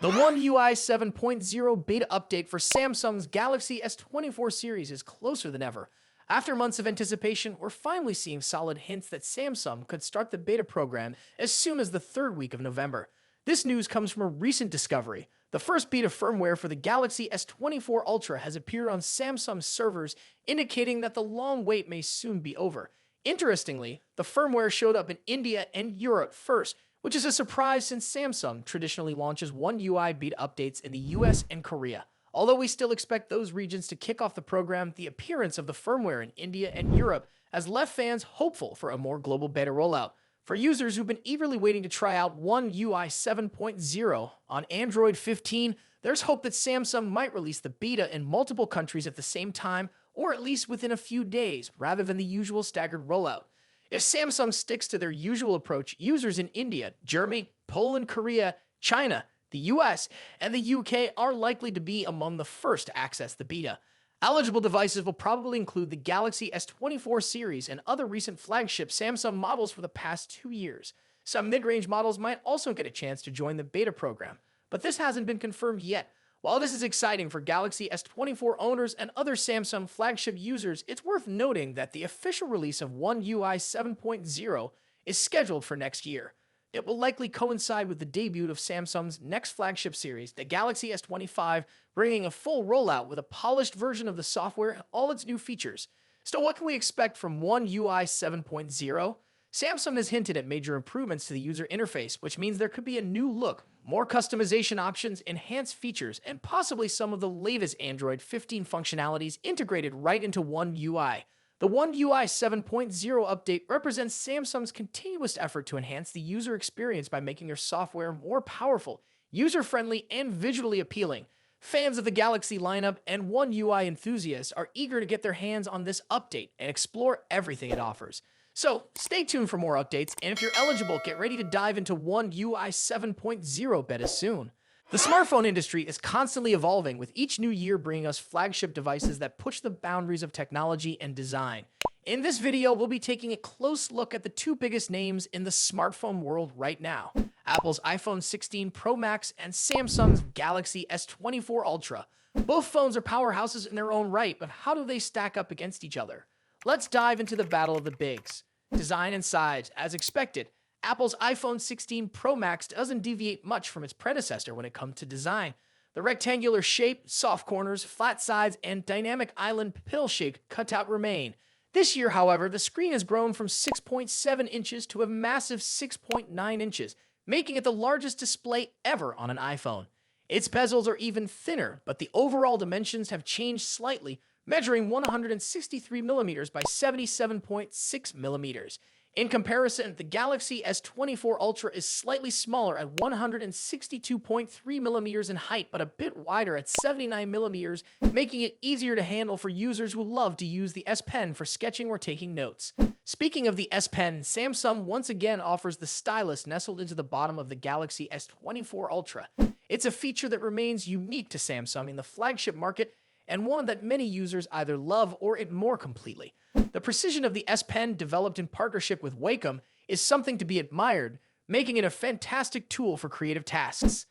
The One UI 7.0 beta update for Samsung's Galaxy S24 series is closer than ever. After months of anticipation, we're finally seeing solid hints that Samsung could start the beta program as soon as the third week of November. This news comes from a recent discovery. The first beta firmware for the Galaxy S24 Ultra has appeared on Samsung's servers, indicating that the long wait may soon be over. Interestingly, the firmware showed up in India and Europe first, which is a surprise since Samsung traditionally launches One UI beta updates in the US and Korea. Although we still expect those regions to kick off the program, the appearance of the firmware in India and Europe has left fans hopeful for a more global beta rollout. For users who've been eagerly waiting to try out One UI 7.0 on Android 15, there's hope that Samsung might release the beta in multiple countries at the same time, or at least within a few days, rather than the usual staggered rollout. If Samsung sticks to their usual approach, users in India, Germany, Poland, Korea, China, the US, and the UK are likely to be among the first to access the beta. Eligible devices will probably include the Galaxy S24 series and other recent flagship Samsung models for the past 2 years. Some mid-range models might also get a chance to join the beta program, but this hasn't been confirmed yet. While this is exciting for Galaxy S24 owners and other Samsung flagship users, it's worth noting that the official release of One UI 7.0 is scheduled for next year. It will likely coincide with the debut of Samsung's next flagship series, the Galaxy S25, bringing a full rollout with a polished version of the software and all its new features. So what can we expect from One UI 7.0? Samsung has hinted at major improvements to the user interface, which means there could be a new look, more customization options, enhanced features, and possibly some of the latest Android 15 functionalities integrated right into One UI. The One UI 7.0 update represents Samsung's continuous effort to enhance the user experience by making their software more powerful, user-friendly, and visually appealing. Fans of the Galaxy lineup and One UI enthusiasts are eager to get their hands on this update and explore everything it offers. So, stay tuned for more updates, and if you're eligible, get ready to dive into One UI 7.0 beta soon. The smartphone industry is constantly evolving, with each new year bringing us flagship devices that push the boundaries of technology and design. In this video, we'll be taking a close look at the two biggest names in the smartphone world right now: Apple's iPhone 16 Pro Max and Samsung's Galaxy S24 Ultra. Both phones are powerhouses in their own right, but how do they stack up against each other? Let's dive into the battle of the bigs. Design and size. As expected, Apple's iPhone 16 Pro Max doesn't deviate much from its predecessor when it comes to design. The rectangular shape, soft corners, flat sides, and dynamic island pill-shaped cutout remain. This year, however, the screen has grown from 6.7 inches to a massive 6.9 inches, making it the largest display ever on an iPhone. Its bezels are even thinner, but the overall dimensions have changed slightly, measuring 163mm by 77.6mm. In comparison, the Galaxy S24 Ultra is slightly smaller at 162.3mm in height, but a bit wider at 79mm, making it easier to handle for users who love to use the S Pen for sketching or taking notes. Speaking of the S Pen, Samsung once again offers the stylus nestled into the bottom of the Galaxy S24 Ultra. It's a feature that remains unique to Samsung in the flagship market, and one that many users either love or ignore completely. The precision of the S Pen, developed in partnership with Wacom, is something to be admired, making it a fantastic tool for creative tasks.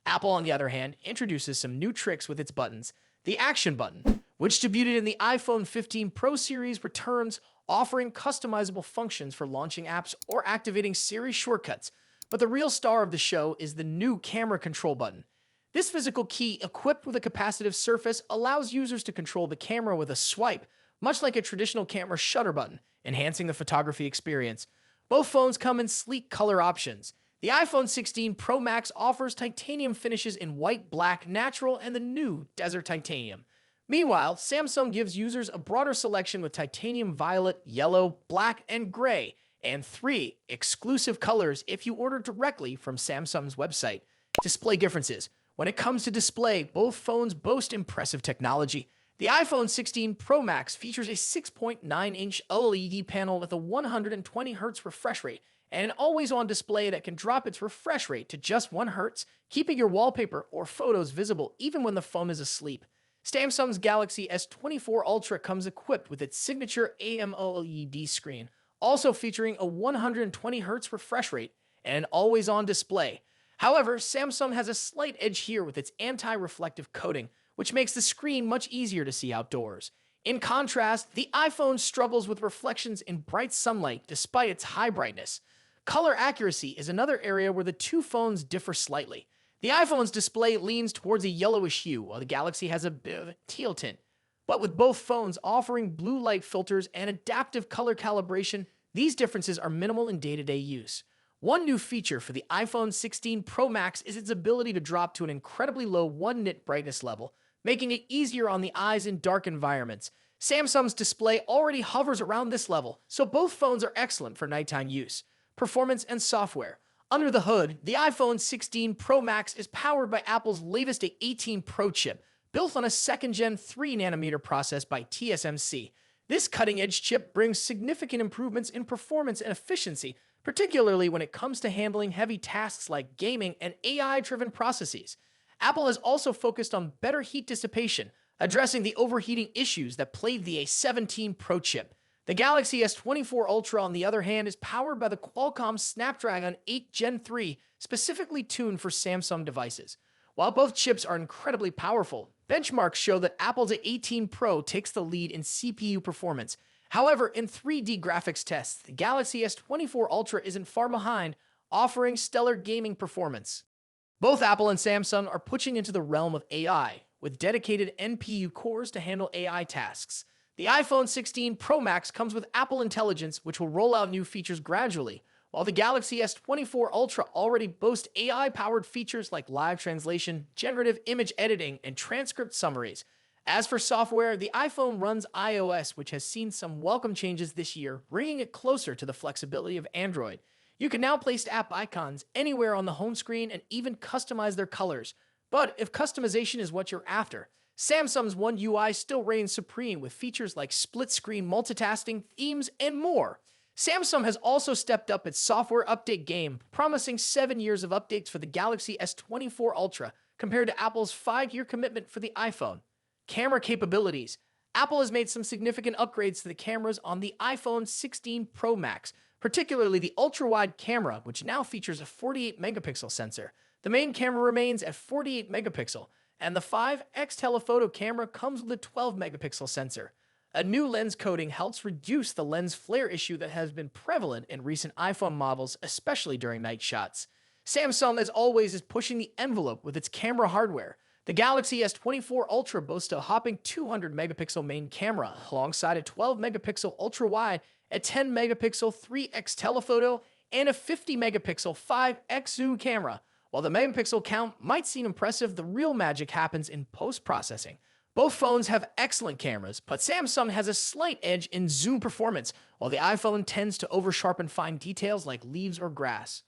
Apple, on the other hand, introduces some new tricks with its buttons. The Action button, which debuted in the iPhone 15 Pro series, returns, offering customizable functions for launching apps or activating Siri shortcuts. But the real star of the show is the new Camera Control button. This physical key, equipped with a capacitive surface, allows users to control the camera with a swipe, much like a traditional camera shutter button, enhancing the photography experience. Both phones come in sleek color options. The iPhone 16 Pro Max offers titanium finishes in white, black, natural, and the new Desert Titanium. Meanwhile, Samsung gives users a broader selection with titanium violet, yellow, black, and gray, and 3 exclusive colors if you order directly from Samsung's website. Display differences. When it comes to display, both phones boast impressive technology. The iPhone 16 Pro Max features a 6.9-inch OLED panel with a 120Hz refresh rate and an always-on display that can drop its refresh rate to just 1 Hz, keeping your wallpaper or photos visible even when the phone is asleep. Samsung's Galaxy S24 Ultra comes equipped with its signature AMOLED screen, also featuring a 120Hz refresh rate and an always-on display. However, Samsung has a slight edge here with its anti-reflective coating, which makes the screen much easier to see outdoors. In contrast, the iPhone struggles with reflections in bright sunlight despite its high brightness. Color accuracy is another area where the two phones differ slightly. The iPhone's display leans towards a yellowish hue, while the Galaxy has a bit of a teal tint. But with both phones offering blue light filters and adaptive color calibration, these differences are minimal in day-to-day use. One new feature for the iPhone 16 Pro Max is its ability to drop to an incredibly low 1 nit brightness level, making it easier on the eyes in dark environments. Samsung's display already hovers around this level, so both phones are excellent for nighttime use. Performance and software. Under the hood, the iPhone 16 Pro Max is powered by Apple's latest A18 Pro chip, built on a second-gen 3nm process by TSMC. This cutting-edge chip brings significant improvements in performance and efficiency, particularly when it comes to handling heavy tasks like gaming and AI-driven processes. Apple has also focused on better heat dissipation, addressing the overheating issues that plagued the A17 Pro chip. The Galaxy S24 Ultra, on the other hand, is powered by the Qualcomm Snapdragon 8 Gen 3, specifically tuned for Samsung devices. While both chips are incredibly powerful, benchmarks show that Apple's A18 Pro takes the lead in CPU performance. However, in 3D graphics tests, the Galaxy S24 Ultra isn't far behind, offering stellar gaming performance. Both Apple and Samsung are pushing into the realm of AI, with dedicated NPU cores to handle AI tasks. The iPhone 16 Pro Max comes with Apple Intelligence, which will roll out new features gradually, while the Galaxy S24 Ultra already boasts AI-powered features like live translation, generative image editing, and transcript summaries. As for software, the iPhone runs iOS, which has seen some welcome changes this year, bringing it closer to the flexibility of Android. You can now place app icons anywhere on the home screen and even customize their colors. But if customization is what you're after, Samsung's One UI still reigns supreme with features like split-screen multitasking, themes, and more. Samsung has also stepped up its software update game, promising 7 years of updates for the Galaxy S24 Ultra, compared to Apple's 5-year commitment for the iPhone. Camera capabilities. Apple has made some significant upgrades to the cameras on the iPhone 16 Pro Max, particularly the ultra-wide camera, which now features a 48-megapixel sensor. The main camera remains at 48 megapixel, and the 5x telephoto camera comes with a 12-megapixel sensor. A new lens coating helps reduce the lens flare issue that has been prevalent in recent iPhone models, especially during night shots. Samsung, as always, is pushing the envelope with its camera hardware. The Galaxy S24 Ultra boasts a hopping 200-megapixel main camera, alongside a 12-megapixel ultra-wide, a 10-megapixel 3x telephoto, and a 50-megapixel 5x zoom camera. While the megapixel count might seem impressive, the real magic happens in post-processing. Both phones have excellent cameras, but Samsung has a slight edge in zoom performance, while the iPhone tends to over-sharpen fine details like leaves or grass.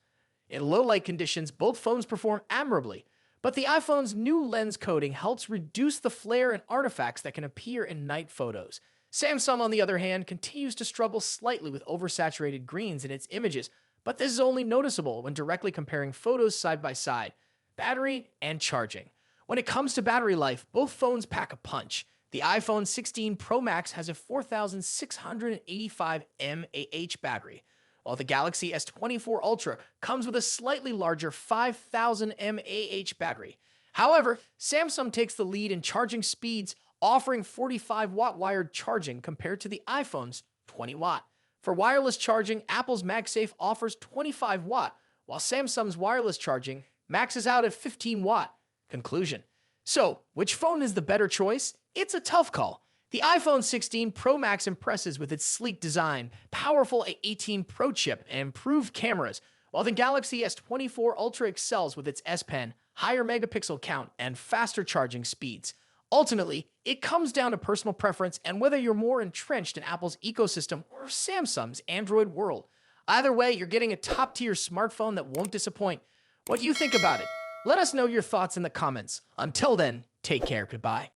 In low-light conditions, both phones perform admirably, but the iPhone's new lens coating helps reduce the flare and artifacts that can appear in night photos. Samsung, on the other hand, continues to struggle slightly with oversaturated greens in its images, but this is only noticeable when directly comparing photos side by side. Battery and charging. When it comes to battery life, both phones pack a punch. The iPhone 16 Pro Max has a 4,685 mAh battery, while the Galaxy S24 Ultra comes with a slightly larger 5,000 mAh battery. However, Samsung takes the lead in charging speeds, offering 45-watt wired charging compared to the iPhone's 20-watt. For wireless charging, Apple's MagSafe offers 25-watt, while Samsung's wireless charging maxes out at 15-watt. Conclusion. So, which phone is the better choice? It's a tough call. The iPhone 16 Pro Max impresses with its sleek design, powerful A18 Pro chip, and improved cameras, while the Galaxy S24 Ultra excels with its S Pen, higher megapixel count, and faster charging speeds. Ultimately, it comes down to personal preference and whether you're more entrenched in Apple's ecosystem or Samsung's Android world. Either way, you're getting a top-tier smartphone that won't disappoint. What do you think about it? Let us know your thoughts in the comments. Until then, take care. Goodbye.